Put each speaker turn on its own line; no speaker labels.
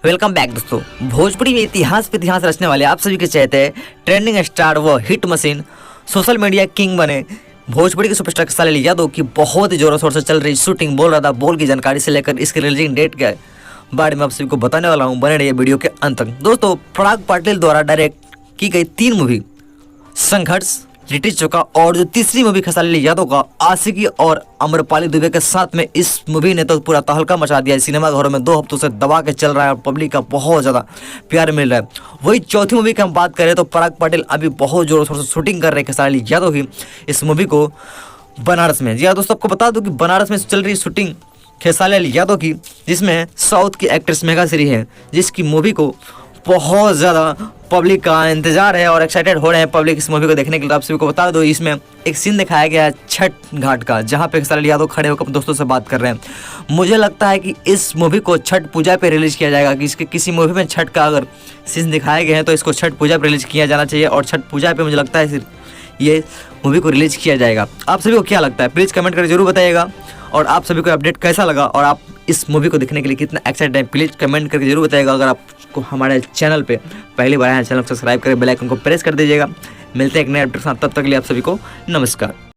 Welcome back दोस्तों। भोजपुरी में इतिहास पे इतिहास रचने वाले आप सभी के चहते ट्रेंडिंग स्टार व hit machine social media king बने भोजपुरी के सुपरस्टार सनी यादव की बहुत ही जोरों शोर से चल रही शूटिंग बोल रहा था बोल की जानकारी से लेकर इसके रिलीजिंग डेट के बारे में आप सभी को बताने वाला हूं। बने रहिए वीडियो के अंत तक। दोस्तों, पराग पाटिल द्वारा डायरेक्ट की गई 3 मूवी संघर्ष, लिट्टी चोखा और जो तीसरी मूवी खेसारी यादव का आशिकी और अम्रपाली दुबे के साथ में, इस मूवी ने तो पूरा तहलका मचा दिया है। सिनेमाघरों में 2 हफ्तों से दबा के चल रहा है और पब्लिक का बहुत ज़्यादा प्यार मिल रहा है। वही चौथी मूवी की हम बात करें तो पराग पाटिल अभी बहुत जोरों शोर से शूटिंग कर रहे हैं खेसारी यादव की इस मूवी को बनारस में। जी हाँ दोस्तों, आपको बता दूं कि बनारस में चल रही शूटिंग खेसारी यादव की, जिसमें साउथ की एक्ट्रेस मेघा श्री है, जिसकी मूवी को बहुत ज़्यादा पब्लिक का इंतजार है और एक्साइटेड हो रहे हैं पब्लिक इस मूवी को देखने के लिए। आप सभी को बता दो, इसमें एक सीन दिखाया गया है छठ घाट का, जहां पे खेसारी यादव खड़े होकर दोस्तों से बात कर रहे हैं। मुझे लगता है कि इस मूवी को छठ पूजा पे रिलीज किया जाएगा, कि इसके किसी मूवी में छठ का अगर सीन दिखाए गए हैं तो इसको छठ पूजा पे रिलीज किया जाना चाहिए और छठ पूजा पे मुझे लगता है ये मूवी को रिलीज किया जाएगा। आप सभी को क्या लगता है प्लीज़ कमेंट करके जरूर बताइएगा। और आप सभी को अपडेट कैसा लगा और आप इस मूवी को देखने के लिए कितना एक्साइटेड हैं प्लीज़ कमेंट करके जरूर बताइएगा। अगर आपको हमारे चैनल पे पहली बार आए हैं, चैनल को सब्सक्राइब करके बेल आइकन को प्रेस कर दीजिएगा। मिलते हैं एक नए अपडेट के साथ, तब तक के लिए आप सभी को नमस्कार।